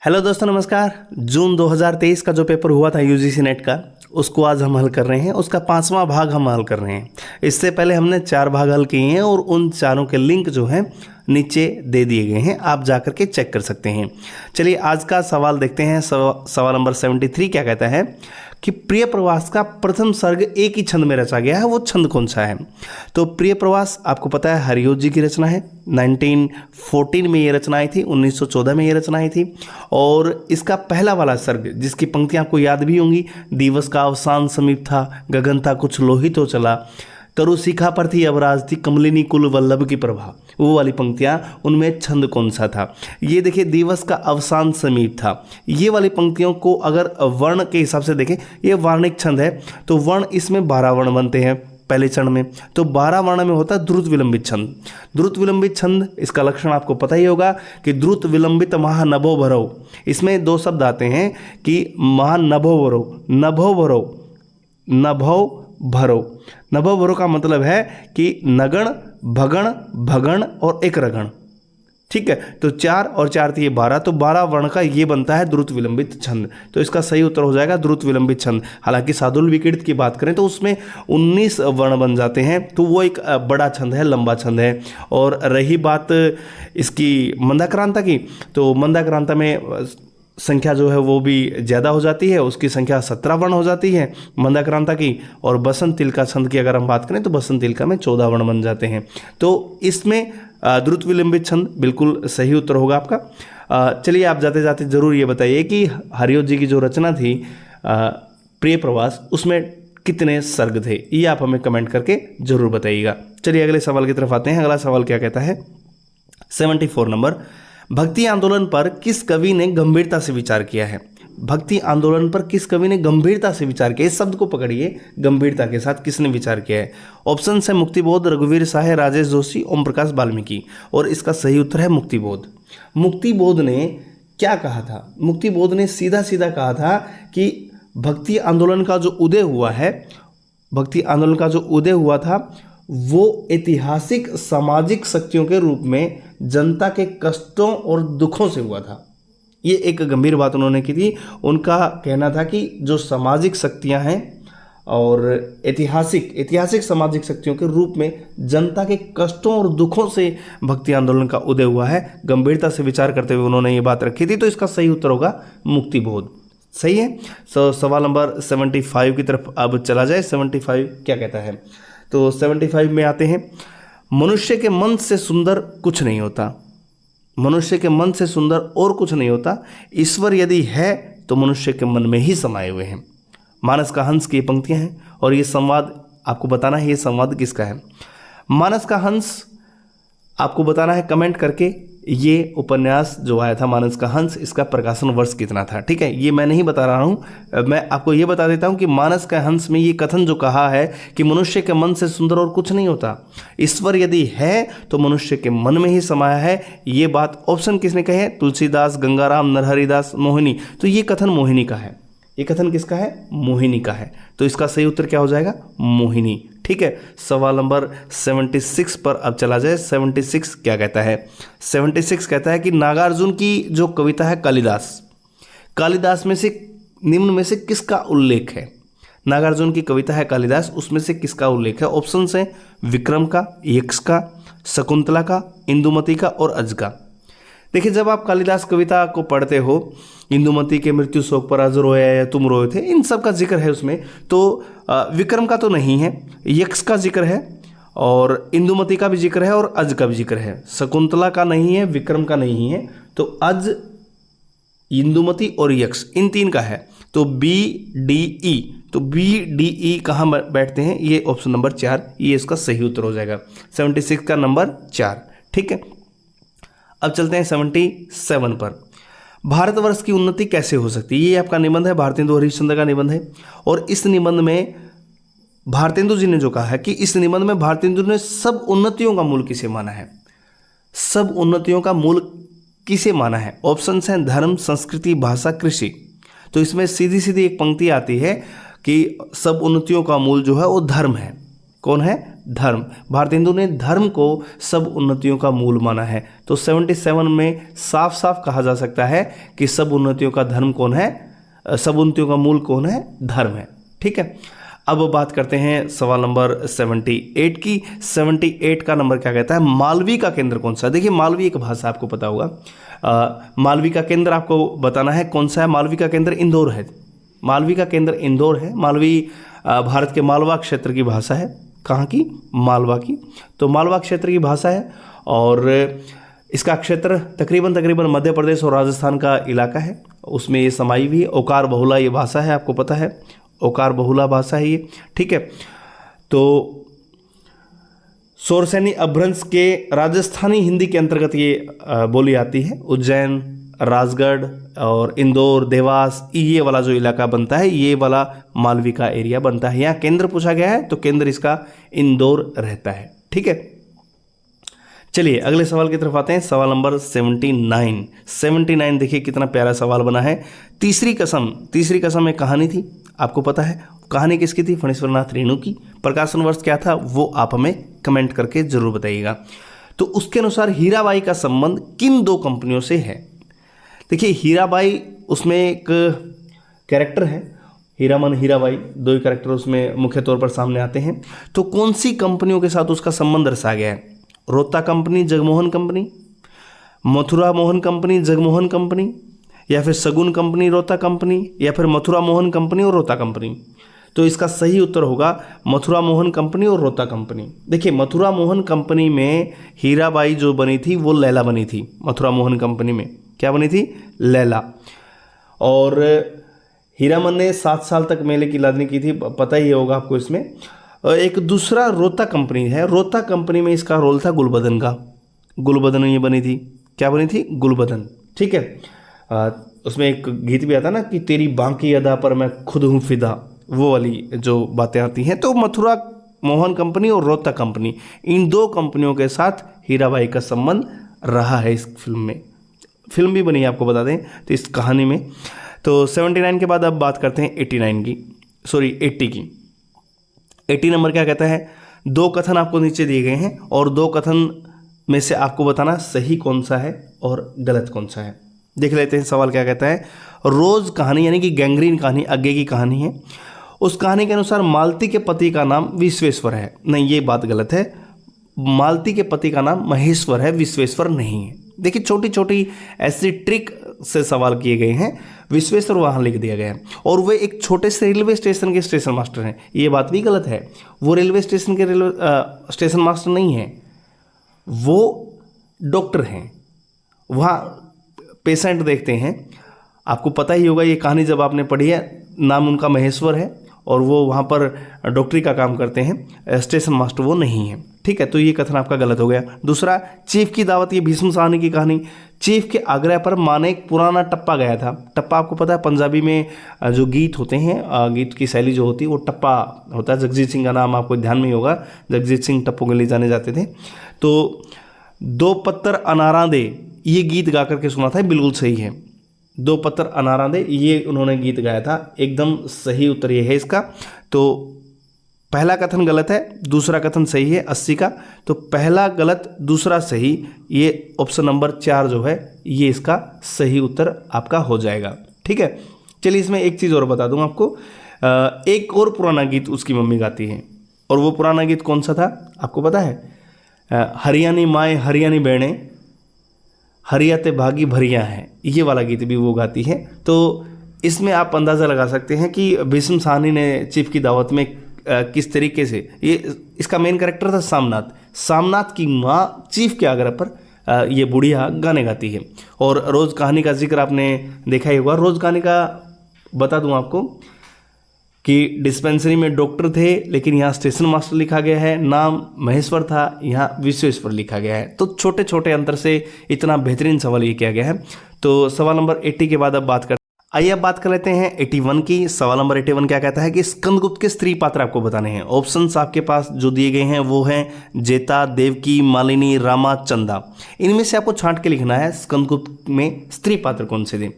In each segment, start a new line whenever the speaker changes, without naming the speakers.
Hello दोस्तों, नमस्कार। जून 2023 का जो पेपर हुआ था यूजीसी नेट का, उसको आज हम हल कर रहे हैं। उसका 5वां भाग हम हल कर रहे हैं। इससे पहले हमने 4 भाग हल किए हैं और उन चारों के लिंक जो हैं नीचे दे दिए गए हैं, आप जा करके चेक कर सकते हैं। चलिए आज का सवाल देखते हैं। सवाल नंबर 73 क्या कहता है कि प्रिय प्रवास का प्रथम सर्ग एक ही छंद में रचा गया है, वो छंद कौन सा है? तो प्रिय प्रवास आपको पता है हरियों जी की रचना है। 1914 में ये रचना आई थी, 1914 में ये रचना आई थी। और इसका पहला वाला सर्ग जिसकी पंक्तियां आपको याद भी होंगी, दिवस का अवसान समीप था, गगन था कुछ लोहित हो चला, तरु शिखा पर थी अबराज थी, कमलिनी कुल वल्लभ की प्रभा, वो वाली पंक्तियां, उनमें छंद कौन सा था? ये देखिए, दिवस का अवसान समीप था, ये वाली पंक्तियों को अगर वर्ण के हिसाब से देखें, ये वार्णिक छंद है। तो वर्ण इसमें 12 वर्ण बनते हैं पहले चरण में। तो 12 वर्ण में होता है द्रुत विलंबित छंद। द्रुत विलंबित छंद, इसका लक्षण आपको पता ही होगा कि द्रुत विलंबित महानभो भरौ। इसमें 2 शब्द आते हैं कि महानभो भरौ, नभो भरौ, नभो भरो। नभो भरो का मतलब है कि नगण, भगण, भगण और एक रगण। ठीक है, तो 4 और 4 थी 12, तो 12 वर्ण का ये बनता है द्रुत विलंबित छंद। तो इसका सही उत्तर हो जाएगा द्रुत विलंबित छंद। हालांकि सादुल विकृत की बात करें तो उसमें 19 वर्ण बन जाते हैं, तो वो एक बड़ा छंद है, लंबा छंद है। और रही बात इसकी मंदाक्रांता की, तो मंदाक्रांता में संख्या जो है वो भी ज़्यादा हो जाती है, उसकी संख्या 17 वर्ण हो जाती है मंदाक्रांता की। और बसंत तिलका छंद की अगर हम बात करें तो बसंत तिलका में 14 वर्ण बन जाते हैं। तो इसमें द्रुत विलंबित छंद बिल्कुल सही उत्तर होगा आपका। चलिए आप जाते जाते जरूर ये बताइए कि हरियों जी की जो रचना थी प्रिय प्रवास, उसमें कितने सर्ग थे? ये आप हमें कमेंट करके जरूर बताइएगा। चलिए अगले सवाल की तरफ आते हैं। अगला सवाल क्या कहता है? 74 नंबर, भक्ति आंदोलन पर किस कवि ने गंभीरता से विचार किया है? भक्ति आंदोलन पर किस कवि ने गंभीरता से विचार किया? इस शब्द को पकड़िए, गंभीरता के साथ किसने विचार किया है? ऑप्शन है मुक्तिबोध, रघुवीर साहे, राजेश जोशी, ओम प्रकाश वाल्मीकि। और इसका सही उत्तर है मुक्तिबोध। मुक्तिबोध ने क्या कहा था? मुक्तिबोध ने सीधा सीधा कहा था कि भक्ति आंदोलन का जो उदय हुआ है, भक्ति आंदोलन का जो उदय हुआ था वो ऐतिहासिक सामाजिक शक्तियों के रूप में जनता के कष्टों और दुखों से हुआ था। ये एक गंभीर बात उन्होंने की थी। उनका कहना था कि जो सामाजिक शक्तियां हैं और ऐतिहासिक सामाजिक शक्तियों के रूप में जनता के कष्टों और दुखों से भक्ति आंदोलन का उदय हुआ है। गंभीरता से विचार करते हुए उन्होंने ये बात रखी थी। तो इसका सही उत्तर होगा मुक्तिबोध। सही है। सवाल नंबर 75 की तरफ अब चला जाए। 75 क्या कहता है? तो 75 में आते हैं, मनुष्य के मन से सुंदर कुछ नहीं होता, मनुष्य के मन से सुंदर और कुछ नहीं होता, ईश्वर यदि है तो मनुष्य के मन में ही समाये हुए हैं। मानस का हंस की पंक्तियां हैं और ये संवाद आपको बताना है, ये संवाद किसका है? मानस का हंस आपको बताना है कमेंट करके। ये उपन्यास जो आया था मानस का हंस, इसका प्रकाशन वर्ष कितना था? ठीक है, ये मैं नहीं बता रहा हूँ, मैं आपको ये बता देता हूँ कि मानस का हंस में ये कथन जो कहा है कि मनुष्य के मन से सुंदर और कुछ नहीं होता, ईश्वर यदि है तो मनुष्य के मन में ही समाया है, ये बात ऑप्शन किसने कहे है? तुलसीदास, गंगाराम, नरहरिदास, मोहिनी। तो ये कथन मोहिनी का है। ये कथन किसका है? मोहिनी का है। तो इसका सही उत्तर क्या हो जाएगा? मोहिनी। ठीक है। सवाल नंबर 76 पर अब चला जाए। 76 क्या कहता है? 76 कहता है कि नागार्जुन की जो कविता है कालिदास, कालिदास में से निम्न में से किसका उल्लेख है? नागार्जुन की कविता है कालिदास, उसमें से किसका उल्लेख है? ऑप्शन है विक्रम का, यक्ष का, शकुंतला का, इंदुमती का और अज का। देखिए, जब आप कालिदास कविता को पढ़ते हो, इंदुमती के मृत्यु शोक पर अज रोया या तुम रोए थे, इन सब का जिक्र है उसमें। तो विक्रम का तो नहीं है, यक्ष का जिक्र है और इंदुमती का भी जिक्र है और अज का भी जिक्र है। शकुंतला का नहीं है, विक्रम का नहीं है, तो अज, इंदुमती और यक्ष, इन 3 का है। तो बी डी ई, तो बी डी ई कहाँ बैठते हैं? ये ऑप्शन नंबर 4, ये इसका सही उत्तर हो जाएगा। 76 का नंबर 4। ठीक है। अब चलते हैं 77 पर। भारतवर्ष की उन्नति कैसे हो सकती है? ये आपका निबंध है, भारतेंदु हरिश्चंद्र का निबंध है। और इस निबंध में भारतेंदु जी ने जो कहा है कि इस निबंध में भारतेंदु ने सब उन्नतियों का मूल किसे माना है? सब उन्नतियों का मूल किसे माना है? ऑप्शन हैं धर्म, संस्कृति, भाषा, कृषि। तो इसमें सीधी सीधी एक पंक्ति आती है कि सब उन्नतियों का मूल जो है वो धर्म है। कौन है? धर्म। भारतेंदु ने धर्म को सब उन्नतियों का मूल माना है। तो 77 में साफ साफ कहा जा सकता है कि सब उन्नतियों का धर्म कौन है, सब उन्नतियों का मूल कौन है, धर्म है। ठीक है, अब बात करते हैं सवाल नंबर 78 की। 78 का नंबर क्या कहता है, मालवी का केंद्र कौन सा है। देखिए मालवी एक भाषा आपको पता होगा। मालवी का केंद्र आपको बताना है कौन सा है। मालवी का केंद्र इंदौर है। मालवी का केंद्र इंदौर है। मालवी भारत के मालवा क्षेत्र की भाषा है। कहाँ की, मालवा की। तो मालवा क्षेत्र की भाषा है और इसका क्षेत्र तकरीबन मध्य प्रदेश और राजस्थान का इलाका है, उसमें ये समाई हुई है। ओकार बहुला ये भाषा है, आपको पता है, ओकार बहुला भाषा है ये। ठीक है, तो सोरसैनी अपभ्रंश के राजस्थानी हिंदी के अंतर्गत ये बोली आती है। उज्जैन, राजगढ़ और इंदौर, देवास, ये वाला जो इलाका बनता है, ये वाला मालवी का एरिया बनता है। यहाँ केंद्र पूछा गया है तो केंद्र इसका इंदौर रहता है। ठीक है, चलिए अगले सवाल की तरफ आते हैं। सवाल नंबर 79 देखिए कितना प्यारा सवाल बना है। तीसरी कसम एक कहानी थी, आपको पता है कहानी किसकी थी, फणीश्वरनाथ रेणु की। प्रकाशन वर्ष क्या था वो आप हमें कमेंट करके जरूर बताइएगा। तो उसके अनुसार हीराबाई का संबंध किन दो कंपनियों से है। देखिए हीराबाई उसमें एक कैरेक्टर है, हीरामन हीराबाई, दो ही कैरेक्टर उसमें मुख्य तौर पर सामने आते हैं। तो कौन सी कंपनियों के साथ उसका संबंध दर्शाया गया है, Rohta company Jagmohan company, Mathura Mohan company Jagmohan company, या फिर सगुन कंपनी रोहता कंपनी, या फिर मथुरा मोहन कंपनी और रोहता कंपनी। तो इसका सही उत्तर होगा मथुरा मोहन कंपनी और रोहता कंपनी। देखिए मथुरा मोहन कंपनी में हीराबाई जो बनी थी वो लैला बनी थी। मथुरा मोहन कंपनी में क्या बनी थी, लैला। और हीरामन ने 7 साल तक मेले की लादनी की थी, पता ही होगा आपको। इसमें एक दूसरा रोहता कंपनी है, रोहता कंपनी में इसका रोल था गुलबदन का। गुलबदन ये बनी थी, क्या बनी थी, गुलबदन। ठीक है, उसमें एक गीत भी आता ना कि तेरी बांकी अदा पर मैं खुद हूँ फिदा, वो वाली जो बातें आती हैं। तो मथुरा मोहन कंपनी और रोहता कंपनी, इन दो कंपनियों के साथ हीराबाई का संबंध रहा है। इस फिल्म में, फिल्म भी बनी है आपको बता दें, तो इस कहानी में। तो 79 के बाद अब बात करते हैं 80 की। 80 नंबर क्या कहता है, दो कथन आपको नीचे दिए गए हैं और दो कथन में से आपको बताना सही कौन सा है और गलत कौन सा है। देख लेते हैं सवाल क्या कहता है। रोज कहानी यानी कि गैंग्रीन कहानी, आगे की कहानी है, उस कहानी के अनुसार मालती के पति का नाम विश्वेश्वर है। नहीं, ये बात गलत है। मालती के पति का नाम महेश्वर है, विश्वेश्वर नहीं है। देखिए छोटी छोटी ऐसी ट्रिक से सवाल किए गए हैं। विश्वेश्वर वहाँ लिख दिया गया है और वे एक छोटे से रेलवे स्टेशन के स्टेशन मास्टर हैं। ये बात भी गलत है, वो रेलवे स्टेशन के स्टेशन मास्टर नहीं है, वो डॉक्टर हैं, वहाँ पेशेंट देखते हैं। आपको पता ही होगा ये कहानी जब आपने पढ़ी है, नाम उनका महेश्वर है और वो वहाँ पर डॉक्टरी का काम करते हैं, स्टेशन मास्टर वो नहीं है। ठीक है, तो ये कथन आपका गलत हो गया। दूसरा, चीफ की दावत, ये भीष्म साहनी की कहानी। चीफ के आग्रह पर माँ ने एक पुराना टप्पा गाया था। टप्पा आपको पता है पंजाबी में जो गीत होते हैं, गीत की शैली जो होती है वो टप्पा होता है। जगजीत सिंह का नाम आपको ध्यान में ही होगा, जगजीत सिंह टप्पो के लिए जाने जाते थे। तो दो पत्तर अनारा दे, ये गीत गा करके सुना था, बिल्कुल सही है। दो पत्तर अनारा दे, ये उन्होंने गीत गाया था, एकदम सही उत्तर ये है इसका। तो पहला कथन गलत है, दूसरा कथन सही है 80 का। तो पहला गलत, दूसरा सही, ये ऑप्शन नंबर 4 जो है ये इसका सही उत्तर आपका हो जाएगा। ठीक है, चलिए इसमें एक चीज़ और बता दूं आपको। एक और पुराना गीत उसकी मम्मी गाती है और वो पुराना गीत कौन सा था आपको पता है? हरियाणी माए हरियाणी बहने हरिया ते भागी भरिया है, ये वाला गीत भी वो गाती है। तो इसमें आप अंदाज़ा लगा सकते हैं कि भीष्म साहनी ने चीफ की दावत में किस तरीके से, ये इसका मेन कैरेक्टर था सामनाथ की माँ चीफ के आग्रह पर ये बुढ़िया गाने गाती है। और रोज़ कहानी का जिक्र आपने देखा ही होगा। रोज़ कहानी का बता दूं आपको कि डिस्पेंसरी में डॉक्टर थे, लेकिन यहाँ स्टेशन मास्टर लिखा गया है, नाम महेश्वर था, यहाँ विश्वेश्वर लिखा गया है। तो छोटे छोटे अंतर से इतना बेहतरीन सवाल ये किया गया है। तो सवाल नंबर 80 के बाद अब बात करते हैं, आइए अब बात कर लेते हैं 81 की। सवाल नंबर 81 क्या कहता है कि स्कंदगुप्त के स्त्री पात्र आपको बताने हैं। ऑप्शंस आपके पास जो दिए गए हैं वो हैं जेता, देवकी, मालिनी, रामा, चंदा। इनमें से आपको छांट के लिखना है स्कंदगुप्त में स्त्री पात्र कौन से थे।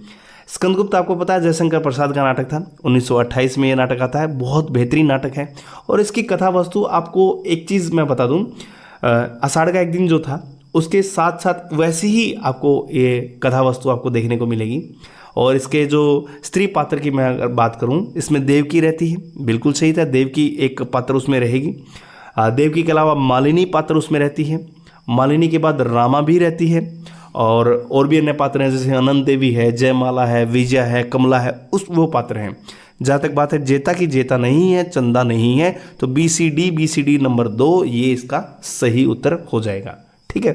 स्कंदगुप्त आपको पता है जयशंकर प्रसाद का नाटक था, 1928 में ये नाटक आता है, बहुत बेहतरीन नाटक है। और इसकी कथा वस्तु आपको एक चीज़ मैं बता दूं, आषाढ़ का एक दिन जो था उसके साथ साथ वैसी ही आपको ये कथा वस्तु आपको देखने को मिलेगी। और इसके जो स्त्री पात्र की मैं अगर बात करूं, इसमें देवकी रहती है, बिल्कुल सही था, देवकी एक पात्र उसमें रहेगी। देवकी के अलावा मालिनी पात्र उसमें रहती है, मालिनी के बाद रामा भी रहती है, और भी अन्य पात्र हैं जैसे अनंत देवी है, जयमाला है, विजया है, कमला है, वो पात्र हैं। जहाँ तक बात है जेता की, जेता नहीं है, चंदा नहीं है, तो BCD नंबर 2 ये इसका सही उत्तर हो जाएगा। ठीक है,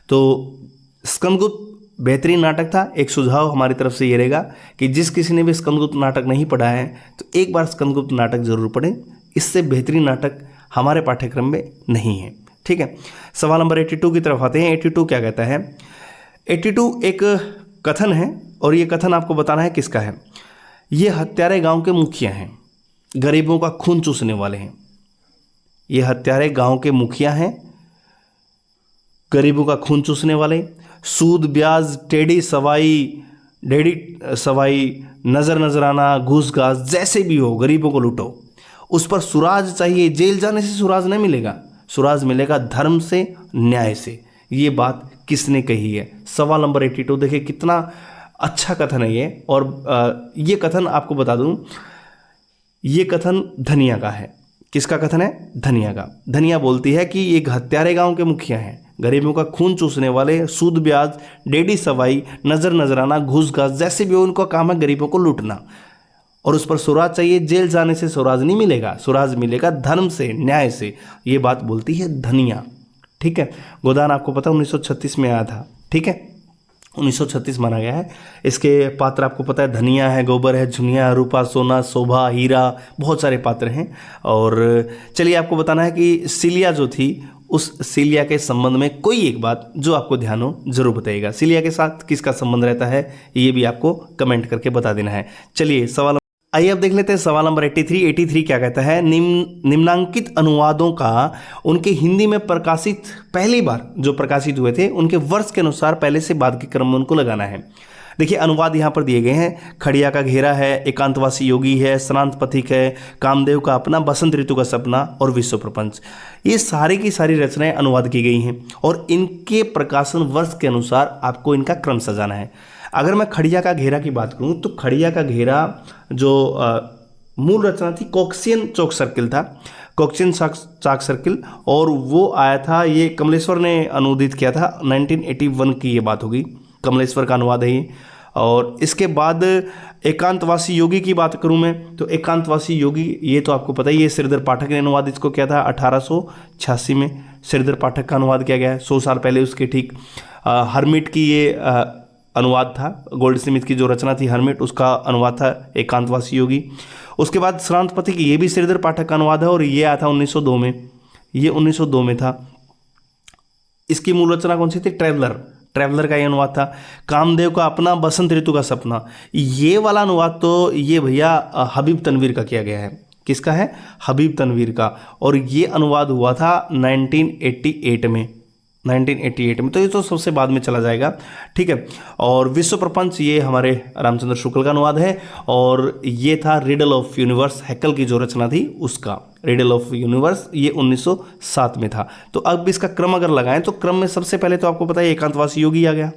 तो स्कंदगुप्त बेहतरीन नाटक था। एक सुझाव हमारी तरफ से ये रहेगा कि जिस किसी ने भी स्कंदगुप्त नाटक नहीं पढ़ा है तो एक बार स्कंदगुप्त नाटक जरूर पढ़ें, इससे बेहतरीन नाटक हमारे पाठ्यक्रम में नहीं है। ठीक है, सवाल नंबर 82 की तरफ आते हैं। 82 क्या कहता है? 82 एक कथन है और ये कथन आपको बताना है किसका है। ये हत्यारे गांव के मुखिया हैं, गरीबों का खून चूसने वाले हैं। ये हत्यारे गांव के मुखिया हैं, गरीबों का खून चूसने वाले, सूद ब्याज टेढ़ी सवाई नजर नजराना घूस घास जैसे भी हो गरीबों को लूटो, उस पर सुराज चाहिए। जेल जाने से सुराज नहीं मिलेगा, सुराज मिलेगा धर्म से, न्याय से। ये बात किसने कही है? सवाल नंबर 82। देखिए कितना अच्छा कथन है ये। और ये कथन आपको बता दूं, ये कथन धनिया का है। किसका कथन है? धनिया का। धनिया बोलती है कि ये हत्यारे गांव के मुखिया हैं, गरीबों का खून चूसने वाले, सूद ब्याज टेढ़ी सवाई नजर नजराना घूस घास जैसे भी हो, उनका काम है गरीबों को लूटना, और उस पर सुराज चाहिए। जेल जाने से सुराज नहीं मिलेगा, सुराज मिलेगा धर्म से, न्याय से। ये बात बोलती है धनिया। ठीक है, गोदान आपको पता 1936 में आया था। ठीक है, 1936 माना गया है। इसके पात्र आपको पता है धनिया है, गोबर है, झुनिया, रूपा, सोना, शोभा, हीरा, बहुत सारे पात्र हैं। और चलिए आपको बताना है कि सिलिया जो थी, उस सिलिया के संबंध में कोई एक बात जो आपको ध्यान हो जरूर बताइएगा। सिलिया के साथ किसका संबंध रहता है ये भी आपको कमेंट करके बता देना है। चलिए सवाल आइए अब देख लेते हैं सवाल नंबर 83। 83 क्या कहता है? निम्नांकित अनुवादों का उनके हिंदी में प्रकाशित पहली बार जो प्रकाशित हुए थे उनके वर्ष के अनुसार पहले से बाद के क्रम में उनको लगाना है। देखिए अनुवाद यहाँ पर दिए गए हैं। खड़िया का घेरा है, एकांतवासी योगी है, श्रांत पथिक है, कामदेव का अपना, बसंत ऋतु का सपना और विश्व प्रपंच। ये सारी की सारी रचनाएं अनुवाद की गई हैं और इनके प्रकाशन वर्ष के अनुसार आपको इनका क्रम सजाना है। अगर मैं खड़िया का घेरा की बात करूं तो खड़िया का घेरा जो मूल रचना थी कॉक्सियन चौक सर्किल था, कॉक्सियन चौक सर्किल, और वो आया था, ये कमलेश्वर ने अनुवादित किया था। 1981 की ये बात होगी, कमलेश्वर का अनुवाद है ये। और इसके बाद एकांतवासी योगी की बात करूं मैं तो एकांतवासी योगी ये तो आपको पता ही है, श्रीधर पाठक ने अनुवाद इसको किया था। 1886 में श्रीधर पाठक का अनुवाद किया गया है। 100 साल पहले उसके ठीक हरमिट की ये अनुवाद था, गोल्ड स्मिथ की जो रचना थी हरमिट, उसका अनुवाद था एकांतवासी योगी। उसके बाद श्रांत पथिक, ये भी श्रीधर पाठक का अनुवाद है और ये आया था 1902 में, ये 1902 में था। इसकी मूल रचना कौन सी थी? ट्रैवलर का ये अनुवाद था। कामदेव का अपना, बसंत ऋतु का सपना, ये वाला अनुवाद तो ये भैया हबीब तनवीर का किया गया है। किसका है? हबीब तनवीर का। और ये अनुवाद हुआ था 1988 में, 1988 में, तो ये तो सबसे बाद में चला जाएगा। ठीक है, और विश्व प्रपंच ये हमारे रामचंद्र शुक्ल का अनुवाद है और ये था रिडल ऑफ यूनिवर्स, हैकल की जो रचना थी उसका, रिडल ऑफ यूनिवर्स, ये 1907 में था। तो अब इसका क्रम अगर लगाएं तो क्रम में सबसे पहले तो आपको पता है एकांतवासी योगी आ गया।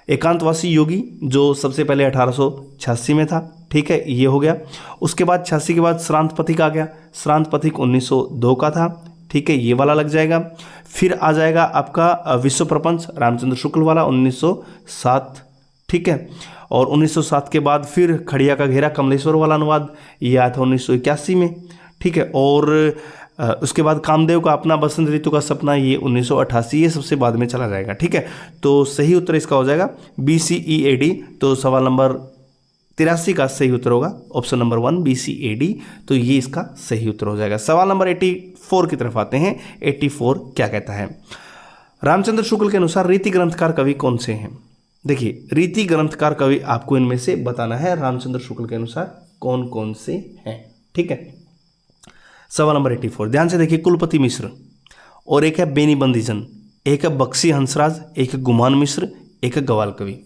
एकांतवासी योगी जो सबसे पहले 1886 में था। ठीक है, ये हो गया। उसके बाद 86 के बाद श्रांत पथिक आ गया। श्रांत पथिक 1902 का था। ठीक है, ये वाला लग जाएगा। फिर आ जाएगा आपका विश्व प्रपंच, रामचंद्र शुक्ल वाला, 1907। ठीक है, और 1907 के बाद फिर खड़िया का घेरा, कमलेश्वर वाला अनुवाद, ये आया था 1981 में। ठीक है, और उसके बाद कामदेव का अपना, बसंत ऋतु का सपना, ये 1988, ये सबसे बाद में चला जाएगा। ठीक है, तो सही उत्तर इसका हो जाएगा BCEAD। तो सवाल नंबर 83 का सही उत्तर होगा ऑप्शन नंबर 1 BCAD। तो ये इसका सही उत्तर हो जाएगा। सवाल नंबर 84 की तरफ आते हैं। 84 क्या कहता है? रामचंद्र शुक्ल के अनुसार रीति ग्रंथकार कवि कौन से हैं? देखिए रीति ग्रंथकार कवि आपको इनमें से बताना है रामचंद्र शुक्ल के अनुसार कौन कौन से हैं। ठीक है, सवाल नंबर 84 ध्यान से देखिए। कुलपति मिश्र और एक है बेनी बंदीजन, एक है बख्शी हंसराज, एक है गुमान मिश्र, एक है गवाल कवि।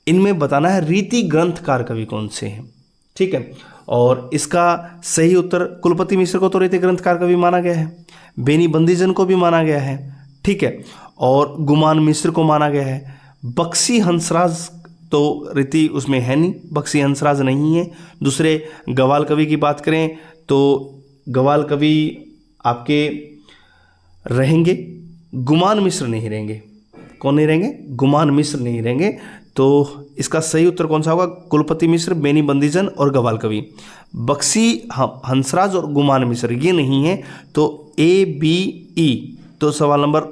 इनमें बताना है रीति ग्रंथकार कवि कौन से हैं, ठीक है। और इसका सही उत्तर, कुलपति मिश्र को तो रीति ग्रंथकार कवि माना गया है, बेनी बंदीजन को भी माना गया है, ठीक है, और गुमान मिश्र को माना गया है। बख्शी हंसराज तो रीति उसमें है नहीं, बख्शी हंसराज नहीं है। दूसरे गवाल कवि की बात करें तो गवाल कवि आपके रहेंगे, गुमान मिश्र नहीं रहेंगे। कौन नहीं रहेंगे? गुमान मिश्र नहीं रहेंगे। तो इसका सही उत्तर कौन सा होगा? कुलपति मिश्र, बेनी बंदीजन और गवाल कवि। बख्शी हंसराज और गुमान मिश्र ये नहीं है, तो ए बी ई, तो सवाल नंबर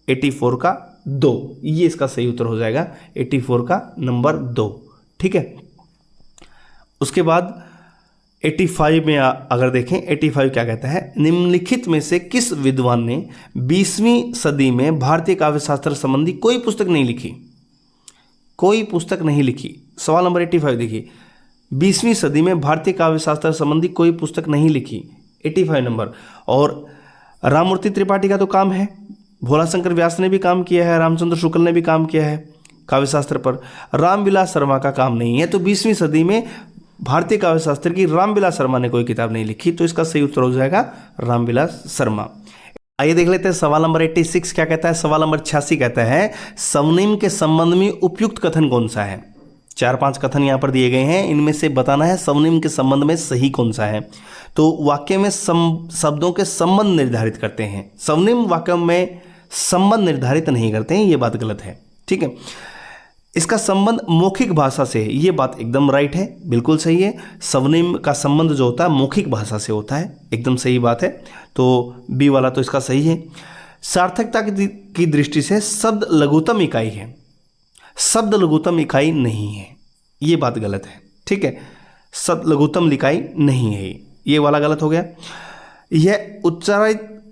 84 का 2, ये इसका सही उत्तर हो जाएगा, 84 का नंबर 2, ठीक है। उसके बाद 85 में अगर देखें, 85 क्या कहता है, निम्नलिखित में से किस विद्वान ने 20वीं सदी में भारतीय काव्य शास्त्र संबंधी कोई पुस्तक नहीं लिखी? कोई पुस्तक नहीं लिखी। सवाल नंबर 85 देखिए, 20वीं सदी में भारतीय काव्य शास्त्र संबंधी कोई पुस्तक नहीं लिखी, 85 नंबर। और राममूर्ति त्रिपाठी का तो काम है, भोलाशंकर व्यास ने भी काम किया है, रामचंद्र शुक्ल ने भी काम किया है काव्य शास्त्र पर। रामविलास शर्मा का काम नहीं है, तो 20वीं सदी में भारतीय काव्य शास्त्र की रामविलास शर्मा ने कोई किताब नहीं लिखी, तो इसका सही उत्तर हो जाएगा रामविलास शर्मा। आइए देख लेते हैं सवाल नंबर 86 क्या कहता है। सवाल नंबर 86 कहता है, स्वनिम के संबंध में उपयुक्त कथन कौन सा है? 4-5 कथन यहाँ पर दिए गए हैं, इनमें से बताना है स्वनिम के संबंध में सही कौन सा है। तो वाक्य में शब्दों के संबंध निर्धारित करते हैं, स्वनिम वाक्य में संबंध निर्धारित नहीं करते हैं, ये बात गलत है, ठीक है। इसका संबंध मौखिक भाषा से है, ये बात एकदम राइट है, बिल्कुल सही है। स्वनिम का संबंध जो होता है मौखिक भाषा से होता है, एकदम सही बात है, तो बी वाला तो इसका सही है। सार्थकता की दृष्टि से शब्द लघुत्तम इकाई है, शब्द लघुत्तम इकाई नहीं है, ये बात गलत है, ठीक है। शब्द लघुत्तम इकाई नहीं है, ये वाला गलत हो गया। यह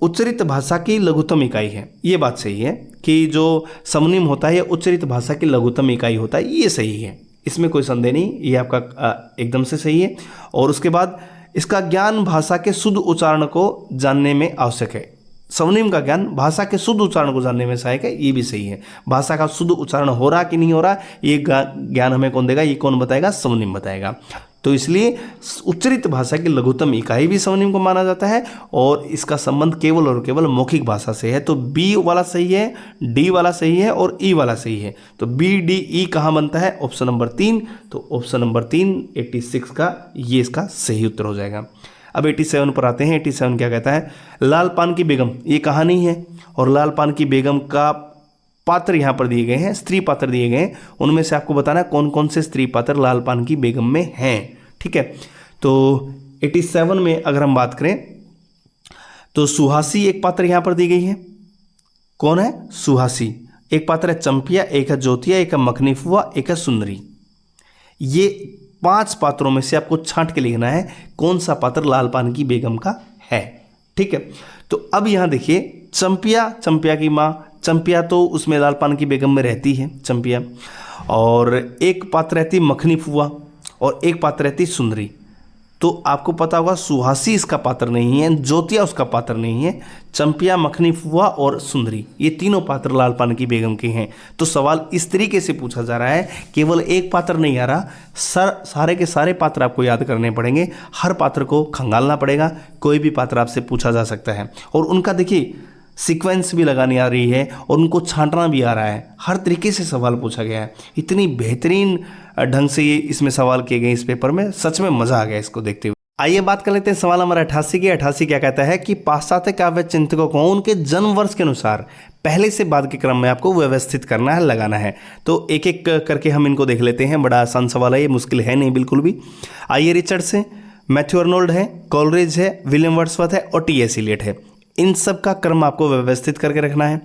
उच्चरित भाषा की लघुत्तम इकाई है, ये बात सही है कि जो स्वनिम होता है यह उच्चरित भाषा की लघुत्तम इकाई होता है, ये सही है, इसमें कोई संदेह नहीं, ये आपका एकदम से सही है। और उसके बाद इसका ज्ञान भाषा के शुद्ध उच्चारण को जानने में आवश्यक है, स्वनिम का ज्ञान भाषा के शुद्ध उच्चारण को जानने में सहायक है, ये भी सही है। भाषा का शुद्ध उच्चारण हो रहा कि नहीं हो रहा, ये ज्ञान हमें कौन देगा? ये कौन बताएगा? स्वनिम बताएगा। तो इसलिए उच्चरित भाषा की लघुत्तम इकाई भी स्वनिम को माना जाता है, और इसका संबंध केवल और केवल मौखिक भाषा से है। तो बी वाला सही है, डी वाला सही है और ई वाला सही है। तो बी डी ई कहाँ बनता है? Option number 3। तो ऑप्शन नंबर 3 86 का ये इसका सही उत्तर हो जाएगा। अब 87 पर आते हैं। 87 क्या कहता है? लाल पान की बेगम, ये कहानी है, और लाल पान की बेगम का पात्र यहाँ पर दिए गए हैं, स्त्री पात्र दिए गए हैं, उनमें से आपको बताना है कौन कौन से स्त्री पात्र लाल पान की बेगम में हैं, ठीक है। तो 87 में अगर हम बात करें तो सुहासी एक पात्र यहाँ पर दी गई है। कौन है? सुहासी। एक पात्र है चंपिया, एक है ज्योतिया, एक है मखनी फुआ, एक है सुंदरी। ये 5 पात्रों में से आपको छांट के लिखना है कौन सा पात्र लाल पान की बेगम का है, ठीक है। तो अब यहाँ देखिए, चंपिया की माँ, चंपिया तो उसमें लाल पान की बेगम में रहती है चंपिया, और एक पात्र रहती मखनी फुआ, और एक पात्र रहती सुंदरी। तो आपको पता होगा सुहासी इसका पात्र नहीं है, ज्योतिया उसका पात्र नहीं है, चंपिया, मखनी फुआ और सुंदरी, ये तीनों पात्र लाल पान की बेगम के हैं। तो सवाल इस तरीके से पूछा जा रहा है, केवल एक पात्र नहीं आ रहा, सारे के सारे पात्र आपको याद करने पड़ेंगे, हर पात्र को खंगालना पड़ेगा, कोई भी पात्र आपसे पूछा जा सकता है। और उनका देखिए सीक्वेंस भी लगानी आ रही है, और उनको छांटना भी आ रहा है, हर तरीके से सवाल पूछा गया है। इतनी बेहतरीन ढंग से ये इसमें सवाल किए गए इस पेपर में, सच में मज़ा आ गया इसको देखते हुए। आइए बात कर लेते हैं सवाल नंबर 88 की। 88 क्या कहता है कि पाश्चात्य काव्य चिंतकों को उनके जन्म वर्ष के अनुसार पहले से बाद के क्रम में आपको व्यवस्थित करना है, लगाना है। तो एक एक करके हम इनको देख लेते हैं, बड़ा आसान सवाल है ये, मुश्किल है नहीं बिल्कुल भी। आइए रिचर्ड्स है, मैथ्यू अर्नोल्ड है, कॉलरिज है, विलियम वर्ड्सवर्थ है और टी.एस. इलियट है। इन सब का क्रम आपको व्यवस्थित करके रखना है।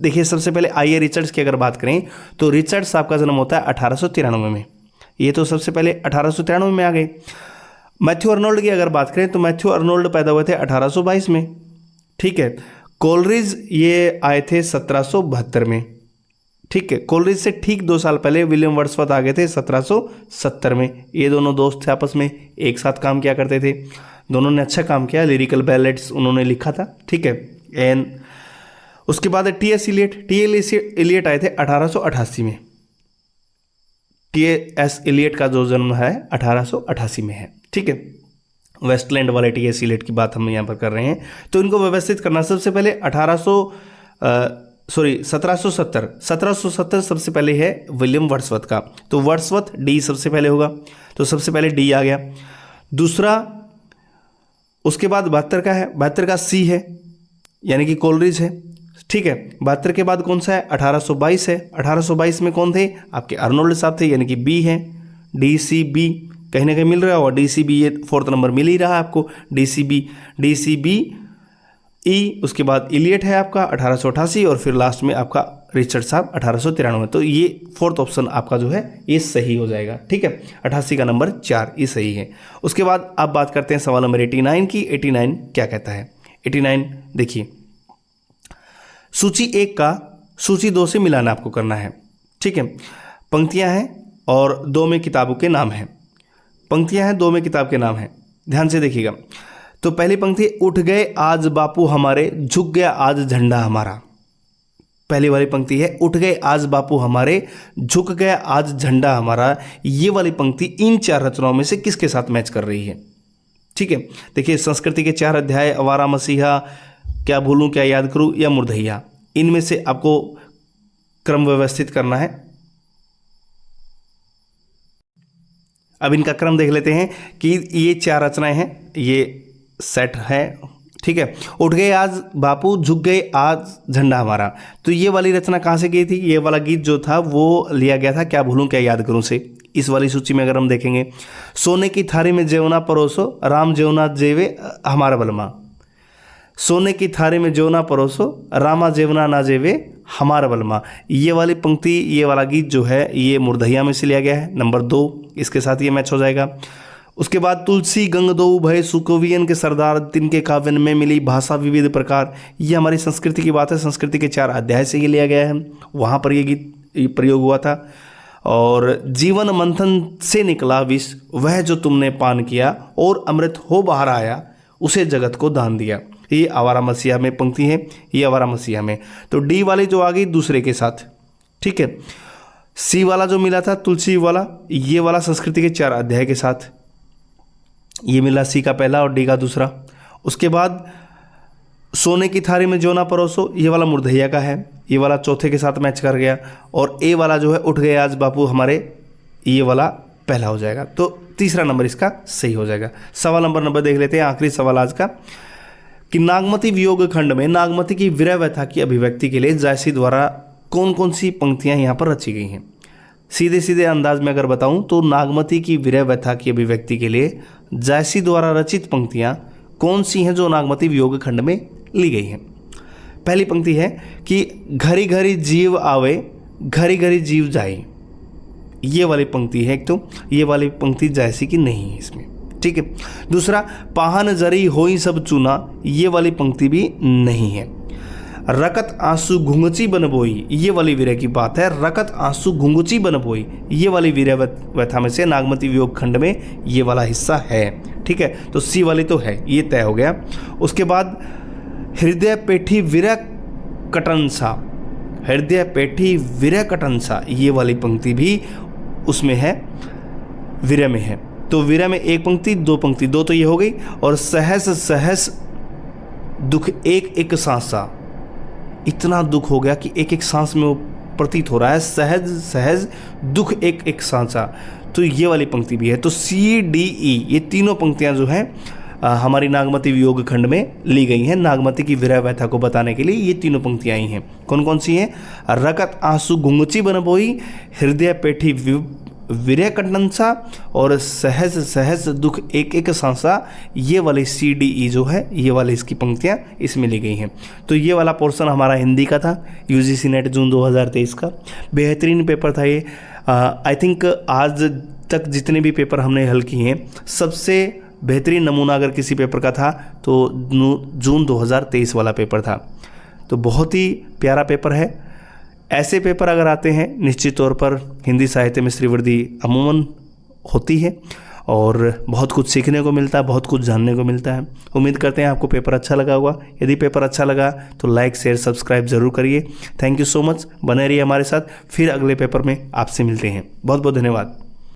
देखिए सबसे पहले आइए रिचर्ड्स की अगर बात करें तो रिचर्ड्स आपका जन्म होता है 1893 में, ये तो सबसे पहले 1893 में आ गए। मैथ्यू अर्नोल्ड की अगर बात करें तो मैथ्यू अर्नोल्ड पैदा हुए थे 1822 में, ठीक है। कोलरिज ये आए थे 1772 में, ठीक है। कोलरिज से ठीक 2 साल पहले विलियम वर्ड्सवर्थ आ गए थे 1770 में। ये दोनों दोस्त थे, आपस में एक साथ काम किया करते थे, दोनों ने अच्छा काम किया, लिरिकल बैलेट्स उन्होंने लिखा था, ठीक है। एंड उसके बाद टी.एस. Elliot, T.S.. इलियट आए थे 1888 में, T.S. इलियट का जो जन्म है 1888 में है। ठीक है, वेस्टलैंड वाले T.S. इलियट की बात हम यहाँ पर कर रहे हैं। तो इनको व्यवस्थित करना, सबसे पहले 1770 सबसे पहले है विलियम वर्ड्सवर्थ का। तो वर्ड्सवर्थ डी सबसे पहले होगा, तो सबसे पहले डी आ गया। दूसरा, उसके बाद 72 का है, 72 का सी है, यानी कि कोलरिज है। ठीक है, 72 के बाद कौन सा है? 1822 है। 1822 में कौन थे? आपके अर्नोल्ड साहब थे, यानी कि बी है। डी सी बी कहीं ना कहीं मिल रहा होगा, डी सी बी, ये 4th नंबर मिल ही रहा है आपको, डी सी बी ई। उसके बाद इलियट है आपका 1888, और फिर लास्ट में आपका रिचर्ड साहब 1893। तो ये 4th ऑप्शन आपका जो है ये सही हो जाएगा। ठीक है, 88 का नंबर 4 ये सही है। उसके बाद आप बात करते हैं सवाल नंबर 89 की। 89 क्या कहता है? 89 देखिए, सूची 1 का सूची 2 से मिलान आपको करना है। ठीक है, पंक्तियां हैं और 2 में किताबों के नाम हैं। पंक्तियां हैं, 2 में किताब के नाम हैं, ध्यान से देखिएगा। तो पहली पंक्ति, उठ गए आज बापू हमारे, झुक गया आज झंडा हमारा। पहली वाली पंक्ति है, उठ गए आज बापू हमारे, झुक गया आज झंडा हमारा। ये वाली पंक्ति इन 4 रचनाओं में से किसके साथ मैच कर रही है? ठीक है, देखिए, संस्कृति के 4 अध्याय, अवारा मसीहा, क्या भूलूं क्या याद करूं, या मुर्दहिया, इनमें से आपको क्रम व्यवस्थित करना है। अब इनका क्रम देख लेते हैं कि ये 4 रचनाएं हैं, ये सेट है। ठीक है, उठ गए आज बापू, झुक गए आज झंडा हमारा। तो ये वाली रचना कहाँ से गई थी? ये वाला गीत जो था वो लिया गया था क्या भूलूं क्या याद करूं से। इस वाली सूची में अगर हम देखेंगे, सोने की थारी में जेवना परोसो, राम जेवना जेवे हमारा बलमा। सोने की थारी में जेवना परोसो, रामा जेवना ना जेवे हमारा बलमा। ये वाली पंक्ति, ये वाला गीत जो है ये मुर्दहिया में से लिया गया है, नंबर 2, इसके साथ ये मैच हो जाएगा। उसके बाद, तुलसी गंग दो भय सुकवियन के सरदार, तिनके काव्यन में मिली भाषा विविध प्रकार। ये हमारी संस्कृति की बात है, संस्कृति के 4 अध्याय से ये लिया गया है, वहाँ पर ये गीत प्रयोग हुआ था। और जीवन मंथन से निकला विष, वह जो तुमने पान किया, और अमृत हो बाहर आया, उसे जगत को दान दिया। ये आवारा मसीहा में पंक्ति है, ये आवारा मसीहा में। तो डी वाली जो आ गई दूसरे के साथ। ठीक है, सी वाला जो मिला था तुलसी वाला, ये वाला संस्कृति के 4 अध्याय के साथ ये मिला, सी का पहला और डी का दूसरा। उसके बाद सोने की थारी में जोना परोसो, ये वाला मुर्दहिया का है, ये वाला चौथे के साथ मैच कर गया। और ए वाला जो है, उठ गए आज बापू हमारे, ये वाला पहला हो जाएगा। तो तीसरा नंबर इसका सही हो जाएगा। सवाल नंबर 90 देख लेते हैं, आखिरी सवाल आज का, कि नागमती वियोग खंड में नागमती की विरह व्यथा की अभिव्यक्ति के लिए जायसी द्वारा कौन कौन सी पंक्तियां यहाँ पर रची गई हैं? सीधे सीधे अंदाज में अगर बताऊं तो नागमती की विरह व्यथा की अभिव्यक्ति के लिए जायसी द्वारा रचित पंक्तियां कौन सी हैं जो नागमती वियोग खंड में ली गई हैं? पहली पंक्ति है कि घरी घरी जीव आवे, घरी घरी जीव जाए। ये वाली पंक्ति है एक, तो ये वाली पंक्ति जायसी की नहीं है इसमें। ठीक है, दूसरा, पाहन जरी होई सब चूना, ये वाली पंक्ति भी नहीं है। रकत आंसू घुंघची बन बोई, ये वाली विरह की बात है, रकत आंसू घुंघची बन बोई, ये वाली विरह व्यथा में से नागमती वियोग खंड में ये वाला हिस्सा है। ठीक है, तो सी वाली तो है, ये तय हो गया। उसके बाद, हृदय पेठी विरह कटनसा, हृदय पेठी विरह कटनसा, ये वाली पंक्ति भी उसमें है, विरह में है। तो विरह में 1 पंक्ति 2 पंक्ति, 2 तो ये हो गई। और सहस सहस दुख एक एक सांसा, इतना दुख हो गया कि एक एक सांस में वो प्रतीत हो रहा है, सहज सहज दुख एक एक सांसा, तो ये वाली पंक्ति भी है। तो सी डी ई ये तीनों पंक्तियां जो हैं हमारी नागमती वियोग खंड में ली गई हैं। नागमती की विरह व्यथा को बताने के लिए ये तीनों पंक्तियां आई हैं। कौन कौन सी हैं? रकत आंसू घुंघची बन बोई, हृदय पेठी विरह कंडंसा और सहज सहज दुख एक एक सांसा, ये वाली सी डी ई जो है ये वाली इसकी पंक्तियां इसमें ली गई हैं। तो ये वाला पोर्शन हमारा हिंदी का था, यूजीसी नेट जून 2023 का। बेहतरीन पेपर था ये। आई थिंक आज तक जितने भी पेपर हमने हल किए हैं सबसे बेहतरीन नमूना अगर किसी पेपर का था तो जून 2023 वाला पेपर था। तो बहुत ही प्यारा पेपर है। ऐसे पेपर अगर आते हैं निश्चित तौर पर हिंदी साहित्य में श्रीवृद्धि अमूमन होती है और बहुत कुछ सीखने को मिलता है, बहुत कुछ जानने को मिलता है। उम्मीद करते हैं आपको पेपर अच्छा लगा होगा। यदि पेपर अच्छा लगा तो लाइक शेयर सब्सक्राइब ज़रूर करिए। थैंक यू सो मच, बने रहिए हमारे साथ। फिर अगले पेपर में आपसे मिलते हैं। बहुत बहुत धन्यवाद।